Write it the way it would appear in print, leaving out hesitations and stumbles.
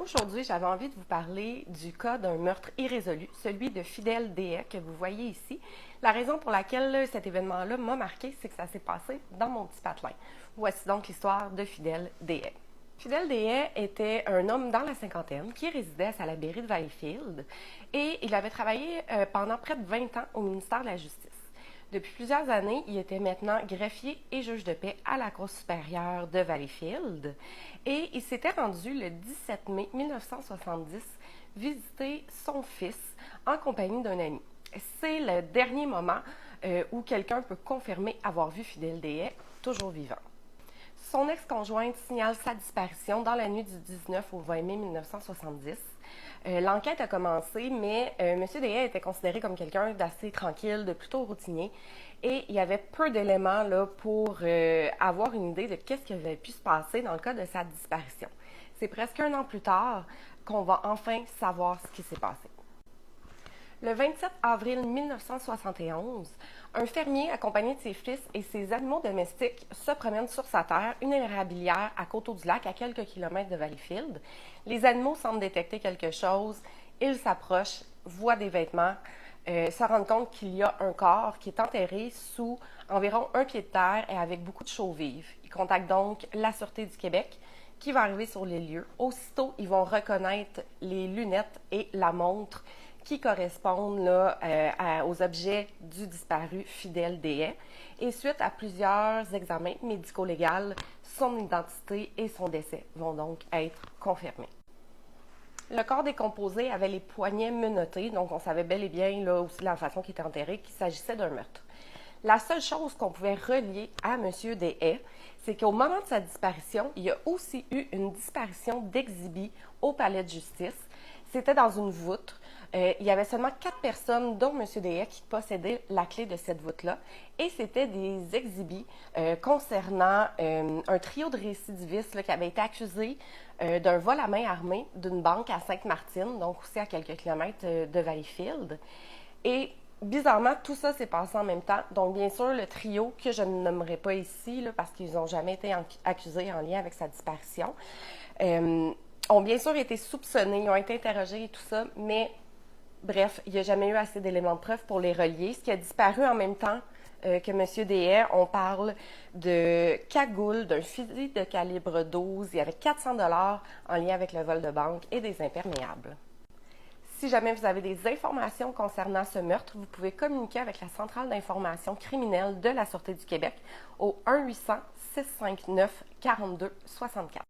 Aujourd'hui, j'avais envie de vous parler du cas d'un meurtre irrésolu, celui de Fidèle Deshaies que vous voyez ici. La raison pour laquelle cet événement-là m'a marqué, c'est que ça s'est passé dans mon petit patelin. Voici donc l'histoire de Fidèle Deshaies. Fidèle Deshaies était un homme dans la cinquantaine qui résidait à Salaberry de Valleyfield et il avait travaillé pendant près de 20 ans au ministère de la Justice. Depuis plusieurs années, il était maintenant greffier et juge de paix à la Cour supérieure de Valleyfield et il s'était rendu le 17 mai 1970 visiter son fils en compagnie d'un ami. C'est le dernier moment où quelqu'un peut confirmer avoir vu Fidèle Deshaies toujours vivant. Son ex-conjointe signale sa disparition dans la nuit du 19 au 20 mai 1970. L'enquête a commencé, mais M. Deshaies était considéré comme quelqu'un d'assez tranquille, de plutôt routinier, et il y avait peu d'éléments là, pour avoir une idée de qu'est-ce qui avait pu se passer dans le cas de sa disparition. C'est presque un an plus tard qu'on va enfin savoir ce qui s'est passé. Le 27 avril 1971, un fermier accompagné de ses fils et ses animaux domestiques se promène sur sa terre, une érablière à Coteau-du-Lac, à quelques kilomètres de Valleyfield. Les animaux semblent détecter quelque chose, ils s'approchent, voient des vêtements, se rendent compte qu'il y a un corps qui est enterré sous environ 1 pied de terre et avec beaucoup de chaux vives. Ils contactent donc la Sûreté du Québec qui va arriver sur les lieux. Aussitôt, ils vont reconnaître les lunettes et la montre qui correspondent là, aux objets du disparu Fidèle Deshaies. Et suite à plusieurs examens médico-légaux, son identité et son décès vont donc être confirmés. Le corps décomposé avait les poignets menottés, donc on savait bel et bien là, aussi de la façon qu'il était enterré qu'il s'agissait d'un meurtre. La seule chose qu'on pouvait relier à M. Deshaies, c'est qu'au moment de sa disparition, il y a aussi eu une disparition d'exhibit au palais de justice. C'était dans une voûte. Il y avait seulement 4 personnes, dont M. Deshaies, qui possédaient la clé de cette voûte-là. Et c'était des exhibits concernant un trio de récidivistes là, qui avait été accusés d'un vol à main armée d'une banque à Sainte-Martine, donc aussi à quelques kilomètres de Valleyfield. Et bizarrement, tout ça s'est passé en même temps. Donc, bien sûr, le trio, que je ne nommerai pas ici, là, parce qu'ils n'ont jamais été accusés en lien avec sa disparition, ont bien sûr été soupçonnés, ils ont été interrogés et tout ça, mais bref, il n'y a jamais eu assez d'éléments de preuve pour les relier. Ce qui a disparu en même temps que M. Deshaies, on parle de cagoule, d'un fusil de calibre 12, il y avait 400 $ en lien avec le vol de banque et des imperméables. Si jamais vous avez des informations concernant ce meurtre, vous pouvez communiquer avec la Centrale d'information criminelle de la Sûreté du Québec au 1-800-659-42-64.